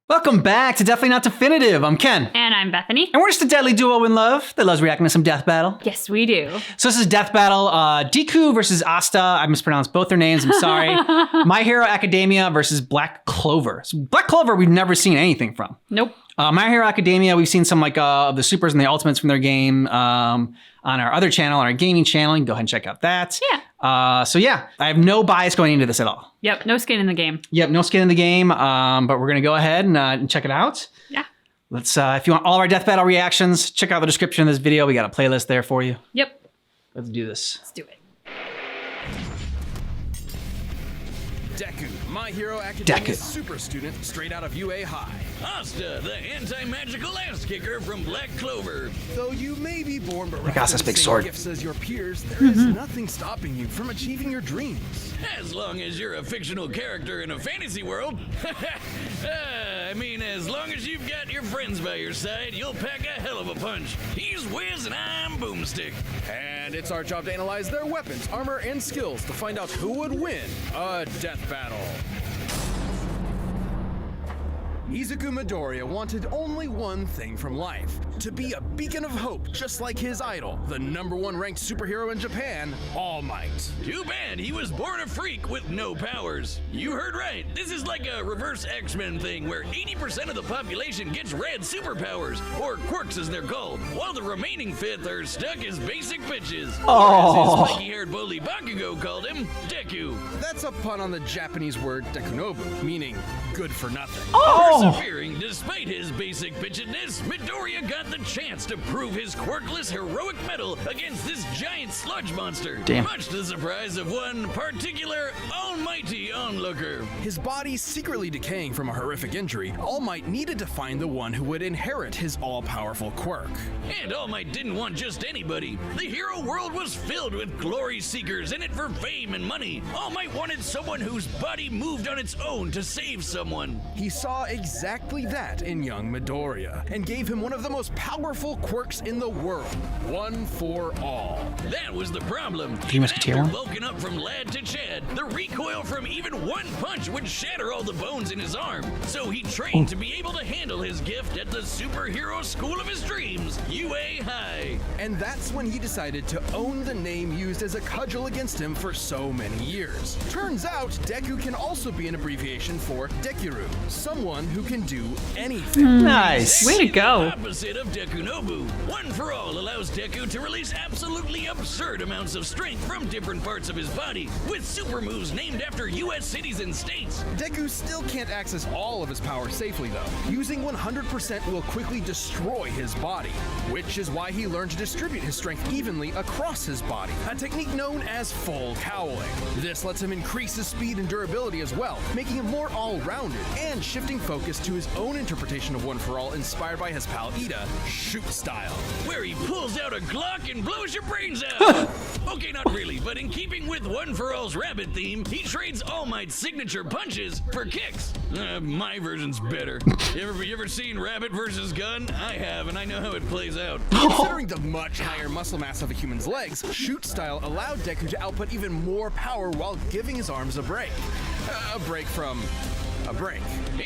Welcome back to Definitely Not Definitive. I'm Ken. And I'm Bethany. And we're just a deadly duo in love that loves reacting to some death battle. Yes, we do. So this is Death Battle, Deku versus Asta. I mispronounced both their names, I'm sorry. My Hero Academia versus Black Clover. So Black Clover we've never seen anything from. Nope. My Hero Academia, we've seen some like of the supers and the ultimates from their game on our other channel, on our gaming channel. You can go ahead and check out that. Yeah. So yeah, I have no bias going into this at all. Yep, no skin in the game. Yep, no skin in the game, but we're gonna go ahead and check it out. Yeah. Let's, if you want all of our Death Battle reactions, check out the description of this video. We got a playlist there for you. Yep. Let's do this. Let's do it. Deku, My Hero Academia super student straight out of UA High. Asta, the anti-magical ass kicker from Black Clover. Though you may be born but gosh, that's the big same sword. gifts as your peers, there is nothing stopping you from achieving your dreams. As long as you're a fictional character in a fantasy world. I mean, as long as you've got your friends by your side, you'll pack a hell of a punch. He's Wiz and I'm Boomstick. And it's our job to analyze their weapons, armor, and skills to find out who would win a death battle. Izuku Midoriya wanted only one thing from life, to be a beacon of hope just like his idol, the #1 ranked superhero in Japan, All Might. Too bad he was born a freak with no powers. You heard right. This is like a reverse X-Men thing where 80% of the population gets red superpowers, or quirks as they're called, while the remaining fifth are stuck as basic bitches. Oh. Or as his spiky-haired bully Bakugo called him, Deku. That's a pun on the Japanese word dekunobu, meaning good for nothing. Persevering despite his basic bitchedness, Midoriya got the chance to prove his quirkless heroic mettle against this giant sludge monster. Damn. Much to the surprise of one particular almighty onlooker. His body secretly decaying from a horrific injury, All Might needed to find the one who would inherit his all-powerful quirk. And All Might didn't want just anybody. The hero world was filled with glory seekers in it for fame and money. All Might wanted someone whose body moved on its own to save someone. He saw exactly that in young Midoriya, and gave him one of the most powerful quirks in the world, one for all. That was the problem. Three Musketeer After one? bulking up from lad to Chad, the recoil from even one punch would shatter all the bones in his arm. So he trained to be able to handle his gift at the superhero school of his dreams, UA High. And that's when he decided to own the name used as a cudgel against him for so many years. Turns out, Deku can also be an abbreviation for Dekiru, someone who can do anything. Nice. Way to The go. opposite of Dekunobu. One for All allows Deku to release absolutely absurd amounts of strength from different parts of his body, with super moves named after US cities and states. Deku still can't access all of his power safely though. Using 100% will quickly destroy his body, which is why he learned to distribute his strength evenly across his body, a technique known as full cowling. This lets him increase his speed and durability as well, making him more all-rounded and shifting focus to his own interpretation of One for All inspired by his pal Ida, shoot style. Where he pulls out a Glock and blows your brains out. Okay, not really, but in keeping with One for All's rabbit theme, he trades All Might's signature punches for kicks. My version's better. You ever seen Rabbit versus Gun? I have, and I know how it plays out. Considering the much higher muscle mass of a human's legs, shoot style allowed Deku to output even more power while giving his arms a break. A break from a break.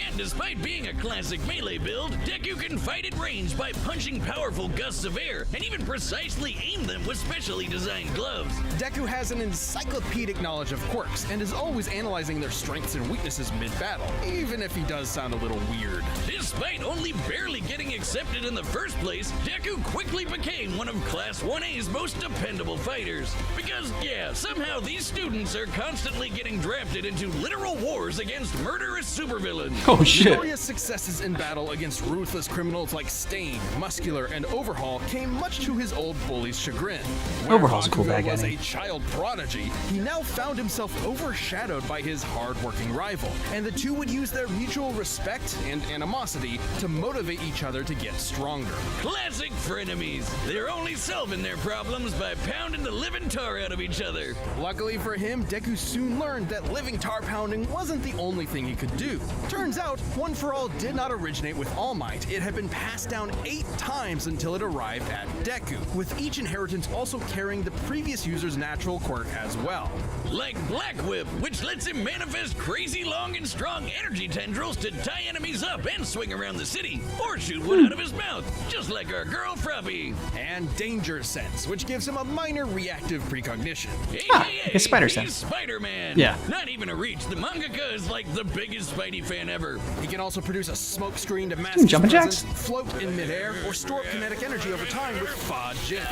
And despite being a classic melee build, Deku can fight at range by punching powerful gusts of air, and even precisely aim them with specially designed gloves. Deku has an encyclopedic knowledge of quirks and is always analyzing their strengths and weaknesses mid-battle, even if he does sound a little weird. Despite only barely getting accepted in the first place, Deku quickly became one of Class 1A's most dependable fighters. Because, yeah, somehow these students are constantly getting drafted into literal wars against murderous supervillains. Oh shit. Midoriya's successes in battle against ruthless criminals like Stain, Muscular, and Overhaul came much to his old bully's chagrin. Where Overhaul's a cool bad guy was name. a child prodigy, he now found himself overshadowed by his hard-working rival, and the two would use their mutual respect and animosity to motivate each other to get stronger. Classic frenemies. They're only solving their problems by pounding the living tar out of each other. Luckily for him, Deku soon learned that living tar pounding wasn't the only thing he could do. do. Turns out, One for All did not originate with All Might. It had been passed down 8 times until it arrived at Deku, with each inheritance also carrying the previous user's natural quirk as well. Like Black Whip, which lets him manifest crazy long and strong energy tendrils to tie enemies up and swing around the city, or shoot one out of his mouth, just like our girl Fruppy. And Danger Sense, which gives him a minor reactive precognition. AKA, it's Spider he's Sense. Spider-Man. Yeah. Not even a reach. The mangaka is like the biggest Spidey fan ever. He can also produce a smoke screen to mask his jumping presence, jacks? float in midair, or store kinetic energy over time with Fa Jin.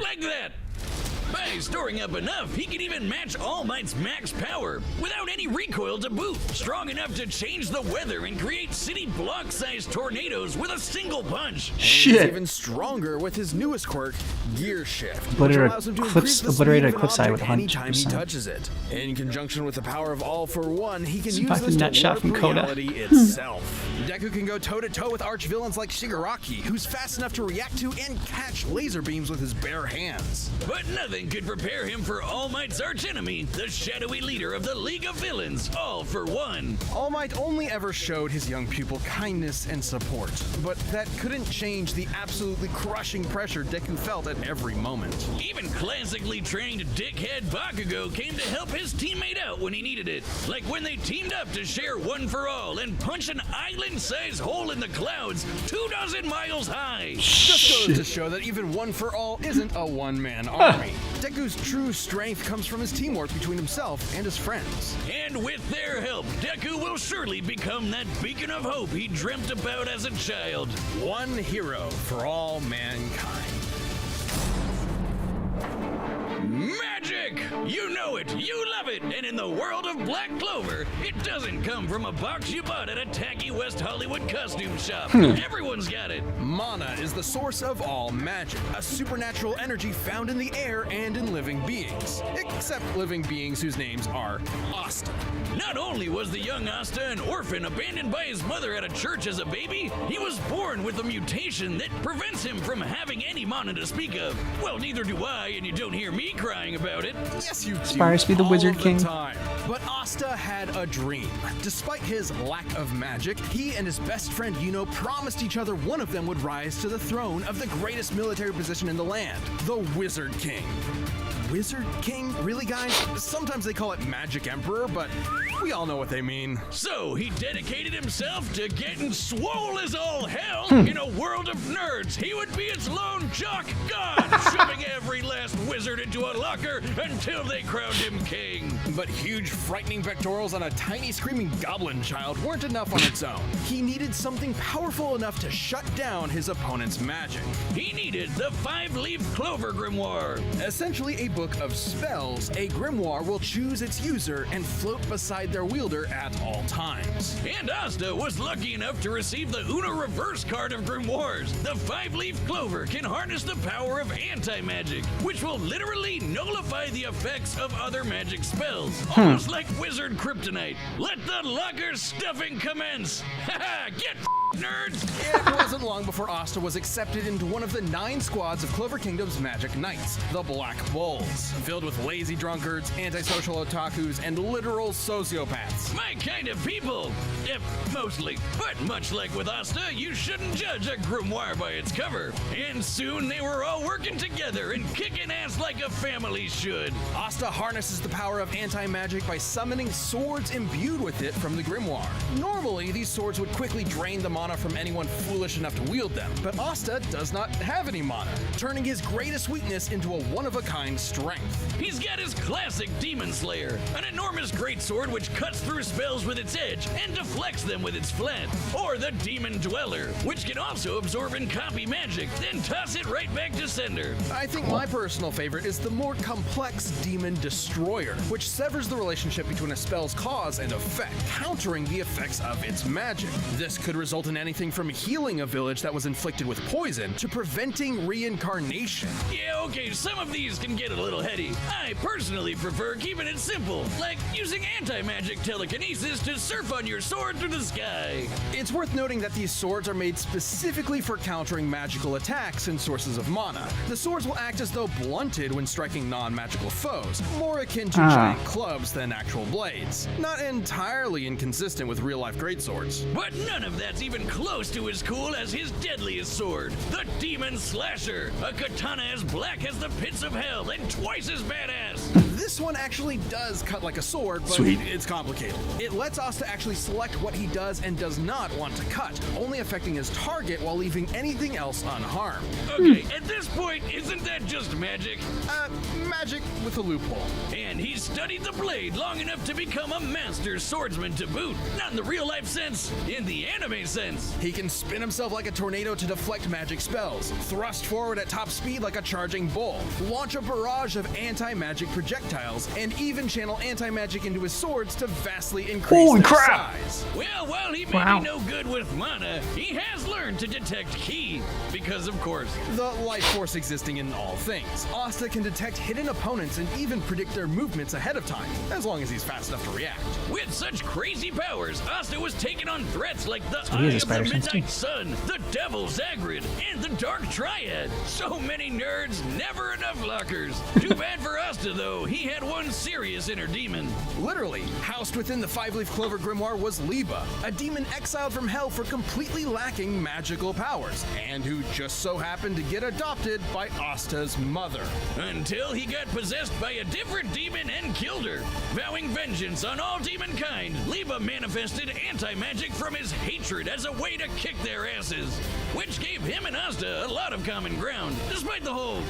Like that. By storing up enough, he can even match All Might's max power without any recoil to boot. Strong enough to change the weather and create city block-sized tornadoes with a single punch. He's Shit. even stronger with his newest quirk, Gear Shift, which Obliterate allows him to Cliffs- increase the speed obliterated of an Cliffside object with anytime he 100%. touches it. In conjunction with the power of All for One, he can use Fucking this to nut shot warp from Coda. reality itself. Deku can go toe-to-toe with arch-villains like Shigaraki, who's fast enough to react to and catch laser beams with his bare hands. But nothing could prepare him for All Might's archenemy, the shadowy leader of the League of Villains, All for One. All Might only ever showed his young pupil kindness and support, but that couldn't change the absolutely crushing pressure Deku felt at every moment. Even classically trained dickhead Bakugo came to help his teammate out when he needed it. Like when they teamed up to share One for All and punch an island-sized hole in the clouds 24 miles high. Just goes to show that even One for All isn't a one-man army. Deku's true strength comes from his teamwork between himself and his friends. And with their help, Deku will surely become that beacon of hope he dreamt about as a child. One hero for all mankind. Magic! You know it, you love it, and in the world of Black Clover, it doesn't come from a box you bought at a tacky West Hollywood costume shop. Everyone's got it. Mana is the source of all magic, a supernatural energy found in the air and in living beings. Except living beings whose names are Asta. Not only was the young Asta an orphan abandoned by his mother at a church as a baby, he was born with a mutation that prevents him from having any mana to speak of. Well, neither do I, and you don't hear me crying about it. Yes, you do. Aspires to be the all Wizard the King. time. But Asta had a dream. Despite his lack of magic, he and his best friend Yuno promised each other one of them would rise to the throne of the greatest military position in the land, the Wizard King. Wizard King? Really, guys? Sometimes they call it Magic Emperor, but we all know what they mean. So he dedicated himself to getting swole as all hell. In a world of nerds, he would be its lone jock god, shoving every last wizard into a locker until they crowned him king. But huge, frightening pectorals on a tiny, screaming goblin child weren't enough on its own. He needed something powerful enough to shut down his opponent's magic. He needed the 5-leaf Clover Grimoire. Essentially a book of spells, a grimoire will choose its user and float beside their wielder at all times. And Asta was lucky enough to receive the Una Reverse card of Grimoires. The 5-leaf Clover can harness the power of anti-magic, which will literally nullify the effects of other magic spells. Almost like Wizard Kryptonite. Let the locker stuffing commence! Haha, get nerds! It wasn't long before Asta was accepted into one of the 9 squads of Clover Kingdom's Magic Knights, the Black Bulls, filled with lazy drunkards, antisocial otakus, and literal sociopaths. My kind of people! Yep, mostly. But much like with Asta, you shouldn't judge a grimoire by its cover. And soon they were all working together and kicking ass like a family should. Asta harnesses the power of anti-magic by summoning swords imbued with it from the grimoire. Normally, these swords would quickly drain the mana from anyone foolish enough to wield them, but Asta does not have any mana, turning his greatest weakness into a one-of-a-kind strength. He's got his classic Demon Slayer, an enormous greatsword which cuts through spells with its edge and deflects them with its flat. Or the Demon Dweller, which can also absorb and copy magic, then toss it right back to sender. I think my personal favorite is the more complex Demon Destroyer, which severs the relationship between a spell's cause and effect, countering the effects of its magic. This could result in anything from healing a village that was inflicted with poison to preventing reincarnation. Yeah, okay, some of these can get a little heady. I personally prefer keeping it simple, like using anti-magic telekinesis to surf on your sword through the sky. It's worth noting that these swords are made specifically for countering magical attacks and sources of mana. The swords will act as though blunted when striking non-magical foes, more akin to giant clubs than actual blades. Not entirely inconsistent with real-life greatswords. But none of that's even close to as cool as his deadliest sword, the Demon Slasher, a katana as black as the pits of hell and twice as badass. This one actually does cut like a sword, but Sweet. it's complicated. It lets Asta actually select what he does and does not want to cut, only affecting his target while leaving anything else unharmed. Okay, at this point, isn't that just magic? Magic with a loophole. And he studied the blade long enough to become a master swordsman to boot. Not in the real life sense, in the anime sense. He can spin himself like a tornado to deflect magic spells, thrust forward at top speed like a charging bull, launch a barrage of anti-magic projectiles, and even channel anti-magic into his swords to vastly increase their size. Well, while he may be no good with mana, he has learned to detect ki. Because, of course, The life force existing in all things. Asta can detect hidden opponents and even predict their movements ahead of time, as long as he's fast enough to react. with such crazy powers, Asta was taking on threats like the he has Eye a of the spider sense, Midnight too. Sun, the Devil Zagrid, and the Dark Triad. So many nerds, never enough lockers. Too bad for Asta, though. He had one serious inner demon. Literally, housed within the five-leaf clover grimoire was Liba, a demon exiled from hell for completely lacking magical powers, and who just so happened to get adopted by Asta's mother. Until he got possessed by a different demon and killed her. Vowing vengeance on all demonkind, Liba manifested anti-magic from his hatred as a way to kick their asses, which gave him and Asta a lot of common ground, despite the whole,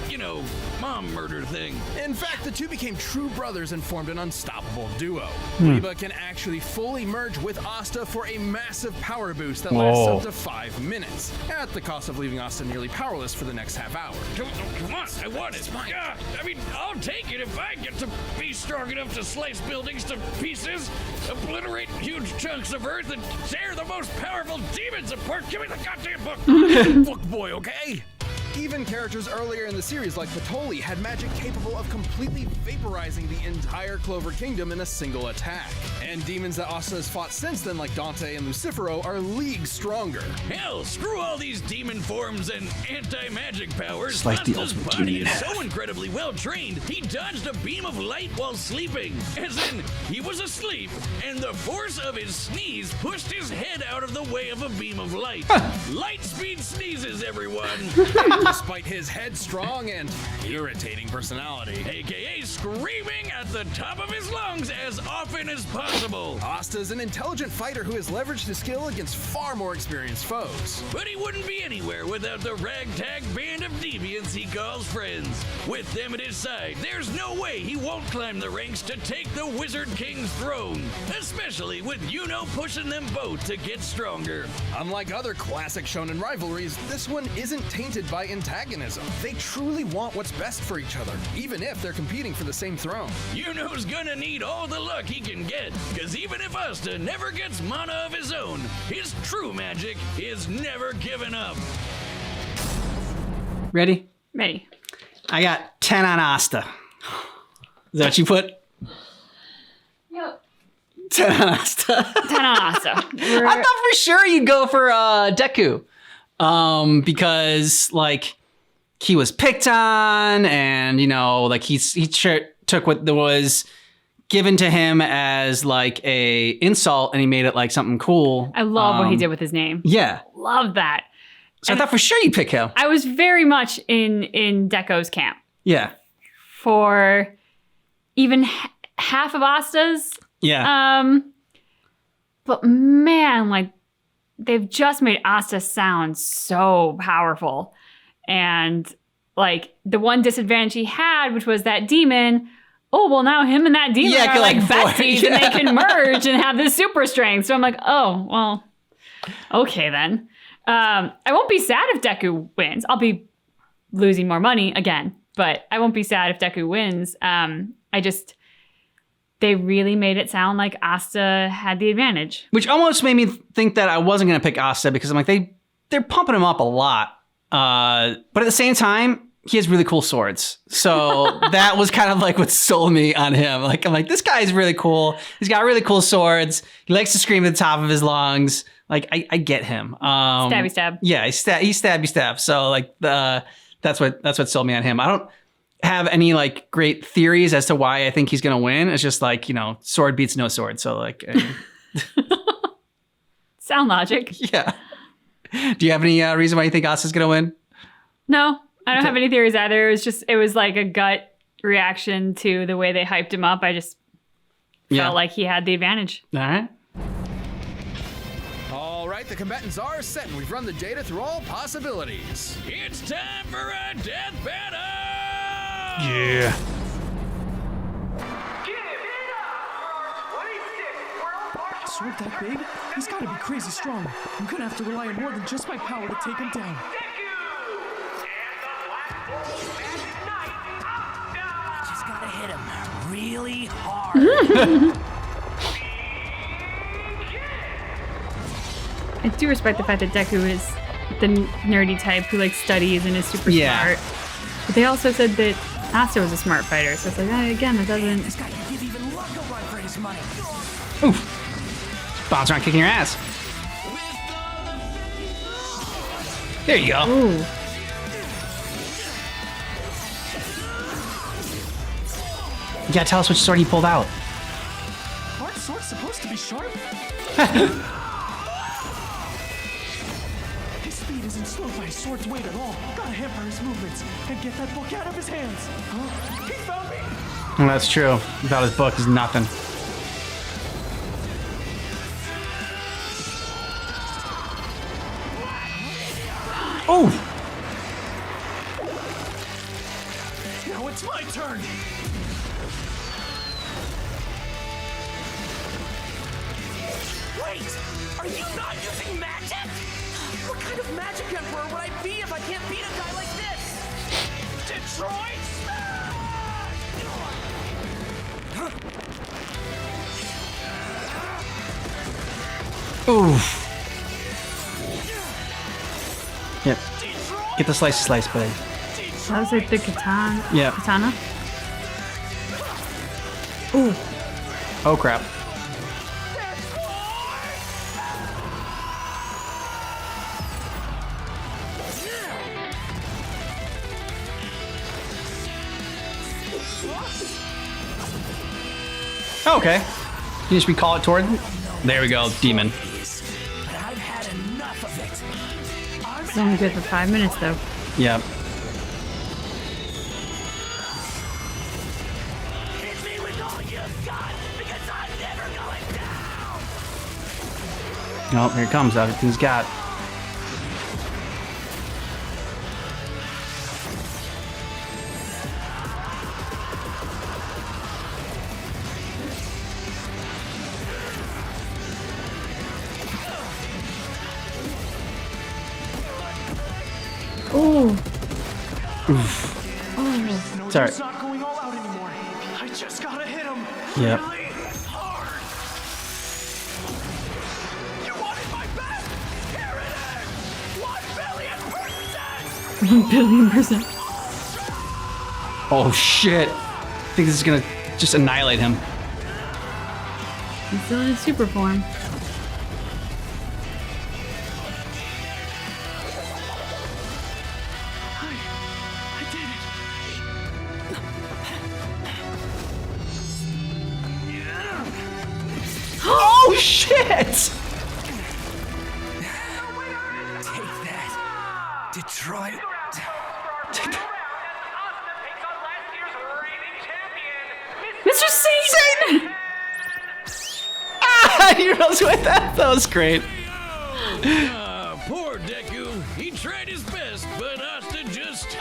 mom murder thing. In fact, the two became true brothers and formed an unstoppable duo. Liba can actually fully merge with Asta for a massive power boost that lasts up to 5 minutes, at the cost of leaving Asta nearly powerless for the next half hour. Come on, I want it. Yeah, I'll take it if I get to be strong enough to slice buildings to pieces, obliterate huge chunks of earth, and tear the most powerful demons apart. Give me the goddamn book. Book boy, okay? Even characters earlier in the series like Patoli had magic capable of completely vaporizing the entire Clover Kingdom in a single attack. And demons that Asta has fought since then like Dante and Lucifero are leagues stronger. Hell, screw all these demon forms and anti-magic powers. It's like the Asta's ultimate body demon. is so incredibly well trained, he dodged a beam of light while sleeping. As in, he was asleep, and the force of his sneeze pushed his head out of the way of a beam of light. Light speed sneezes, everyone. Despite his headstrong and irritating personality. AKA screaming at the top of his lungs as often as possible. Asta's an intelligent fighter who has leveraged his skill against far more experienced foes. But he wouldn't be anywhere without the ragtag band of deviants he calls friends. With them at his side, there's no way he won't climb the ranks to take the Wizard King's throne. Especially with Yuno pushing them both to get stronger. Unlike other classic shonen rivalries, this one isn't tainted by antagonism. They truly want what's best for each other, even if they're competing for the same throne. Yuno's gonna need all the luck he can get, cause even if Asta never gets mana of his own, his true magic is never given up. Ready? Ready. I got 10 on Asta. Is that what you put? Yep. 10 on Asta. 10 on Asta. I thought for sure you'd go for Deku. Because he was picked on, and he took what was given to him as a insult, and he made it like something cool. I love what he did with his name. Yeah. Love that. So I thought for sure you'd pick him. I was very much in Deko's camp Yeah. for even half of Asta's. Yeah. But man, they've just made Asta sound so powerful. And the one disadvantage he had, which was that demon, now him and that demon are besties and they can merge and have this super strength. So I'm oh, well, okay then. I won't be sad if Deku wins. I'll be losing more money again, but I won't be sad if Deku wins. they really made it sound like Asta had the advantage. Which almost made me think that I wasn't going to pick Asta because I'm like, they're pumping him up a lot. But at the same time, he has really cool swords. So that was kind of like what sold me on him. Like, I'm like, this guy is really cool. He's got really cool swords. He likes to scream at the top of his lungs. Like, I get him. Stabby stab. Yeah, he's stabby stab. So like that's what sold me on him. I don't have any like great theories as to why I think he's gonna win. It's just like, sword beats no sword. So like Sound logic. Yeah. Do you have any reason why you think Asta's gonna win? No, I don't have any theories either. It was like a gut reaction to the way they hyped him up. I just felt like he had the advantage. All right. All right, the combatants are set, and we've run the data through all possibilities. It's time for a death battle! Yeah. Sword that big? He's gotta be crazy strong. I'm gonna have to rely on more than just my power to take him down. Just gotta hit him really hard. I do respect the fact that Deku is the nerdy type who like studies and is super smart. But they also said that Asta was a smart fighter, so it's like, again, it doesn't. This guy can give even luck a run for his money. Oof. Bounce around kicking your ass. There you go. Ooh. You gotta tell us which sword he pulled out. Aren't swords supposed to be sharp? His speed isn't slowed by his sword's weight at all. Gotta hamper his movements and get that book out of his hands. Huh? He found me! Well, that's true. Without his book, he's nothing. Oh! Now it's my turn! Wait! Are you not using magic? What kind of magic emperor would I be if I can't beat a guy like this? Detroit Smash! Oof. Yep. Get the slice, buddy. That was like the katana. Yeah. Katana. Ooh. Oh crap. Okay. You just recall it toward. There we go, demon. But I've had enough of it. It's only good for 5 minutes though. Yep. Hit me with all you've got, because I'm never going down. Oh, here it comes. Everything's got. Ooh. No Sorry. use not going all out anymore. I just gotta hit him. Yep. Really hard. You wanted my best? Here it is! 1 billion percent! 1 billion%. Oh shit. I think this is gonna just annihilate him. He's still in his super form. I did it. Oh shit! Take that, Detroit. Mr. Satan! Ah, you knows with that. That was great. Poor Deku. He tried his best, but Asta just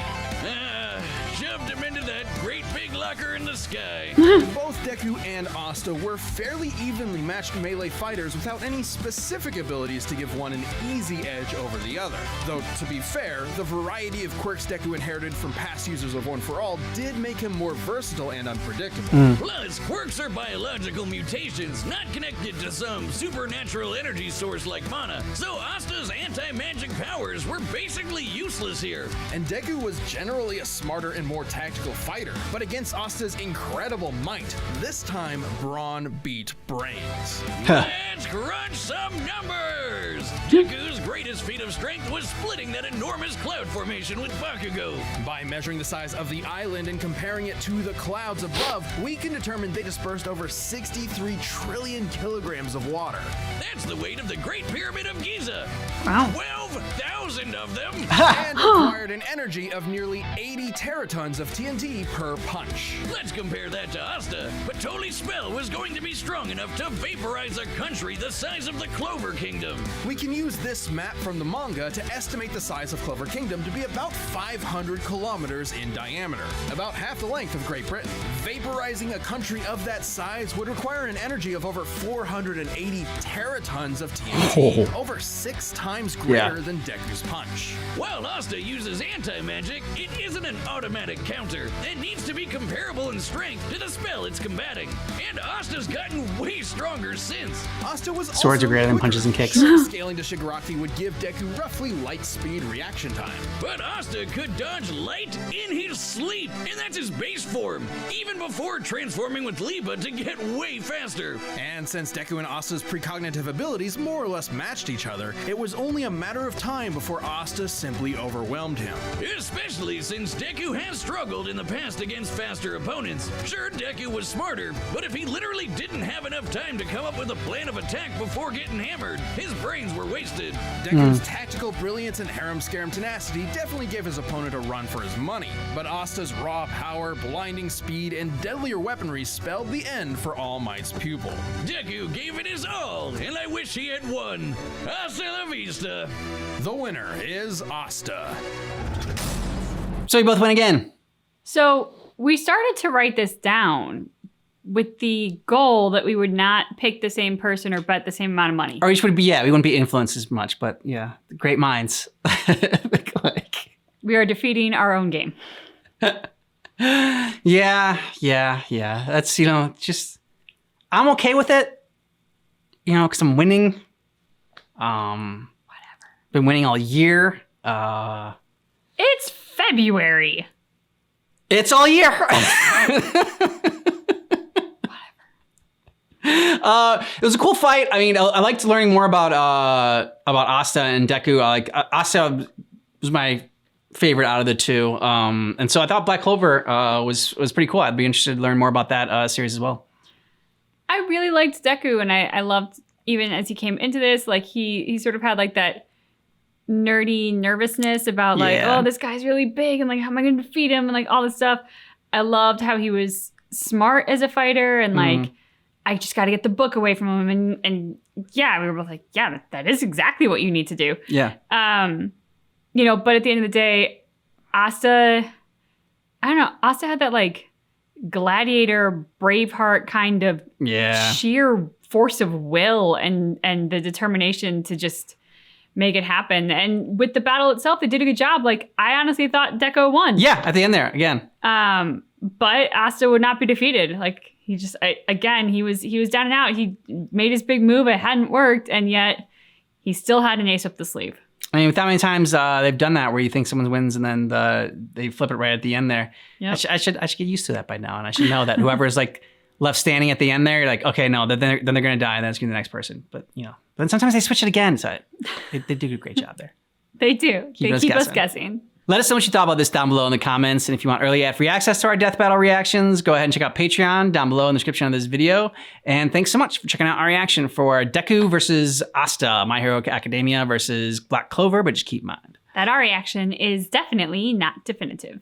shoved him into that great big locker in the sky. Both Deku and Asta were fairly evenly matched melee fighters without any specific abilities to give one an easy edge over the other. Though, to be fair, the variety of quirks Deku inherited from past users of One For All did make him more versatile and unpredictable. Plus, quirks are biological mutations, not connected to some supernatural energy source like mana, so Asta's anti-magic powers were basically useless here. And Deku was generally a smarter and more tactical fighter, but against Asta's incredible might, this time brawn beat brains. Let's crunch some numbers! Deku's greatest feat of strength was splitting that enormous cloud formation with Bakugo. By measuring the size of the island and comparing it to the clouds above, we can determine they dispersed over 63 trillion kilograms of water. That's the weight of the Great Pyramid of Giza. Wow. 12,000 of them. And required an energy of nearly 80 teratons of TNT per punch. Let's compare that to Asta, but Toli's spell was going to be strong enough to vaporize a country the size of the Clover Kingdom. We can use this map from the manga to estimate the size of Clover Kingdom to be about 500 kilometers in diameter, about half the length of Great Britain. Vaporizing a country of that size would require an energy of over 480 teratons of TNT, over 6 times greater than Deku's punch. While Asta uses anti-magic, it isn't an automatic counter. It needs to be comparable in strength to the spell it's combating. And Asta's gotten way stronger since. Asta was Swords also are greater than quicker. punches and kicks. Sure, scaling to Shigaraki would give Deku roughly light speed reaction time. But Asta could dodge light in his sleep, and that's his base form, even before transforming with Lipa to get way faster. And since Deku and Asta's precognitive abilities more or less matched each other, it was only a matter of time before Asta simply overwhelmed him. Especially since Deku has struggled in the past against faster opponents. Sure, Deku was smarter, but if he literally didn't have enough time to come up with a plan of attack before getting hammered, his brains were wasted. Deku's tactical brilliance and harem-scarum tenacity definitely gave his opponent a run for his money, but Asta's raw power, blinding speed, and deadlier weaponry spelled the end for All Might's pupil. Deku gave it his all, and I wish he had won. Hasta la vista. The winner is Asta. So you both win again. So we started to write this down with the goal that we would not pick the same person or bet the same amount of money. Or each would be, we wouldn't be influenced as much, but yeah, great minds. We are defeating our own game. Yeah. That's, just, I'm okay with it, because I'm winning. Whatever. Been winning all year. It's February. It's all year. It was a cool fight. I mean, I liked learning more about Asta and Deku. Asta was my favorite out of the two, and so I thought Black Clover was pretty cool. I'd be interested to learn more about that series as well. I really liked Deku, and I loved, even as he came into this, like he sort of had like that nerdy nervousness about like, oh, this guy's really big, and like, how am I going to defeat him, and like all this stuff. I loved how he was smart as a fighter, and like, I just got to get the book away from him, and yeah, we were both like, yeah, that is exactly what you need to do. Yeah. But at the end of the day, Asta, I don't know, Asta had that like gladiator, Braveheart kind of sheer force of will and the determination to just make it happen. And with the battle itself, they did a good job. Like, I honestly thought Deku won. Yeah, at the end there, again. But Asta would not be defeated. Like, he just, he was down and out. He made his big move. It hadn't worked. And yet he still had an ace up the sleeve. I mean, with that many times they've done that where you think someone wins and then they flip it right at the end there. Yep. I should get used to that by now. And I should know that whoever is like left standing at the end there, you're like, okay, no, then they're going to die. And then it's going to be the next person. But, then sometimes they switch it again. So they do a great job there. They do. They keep us guessing. Let us know what you thought about this down below in the comments. And if you want early ad-free access to our Death Battle reactions, go ahead and check out Patreon down below in the description of this video. And thanks so much for checking out our reaction for Deku versus Asta, My Hero Academia versus Black Clover, but just keep in mind that our reaction is definitely not definitive.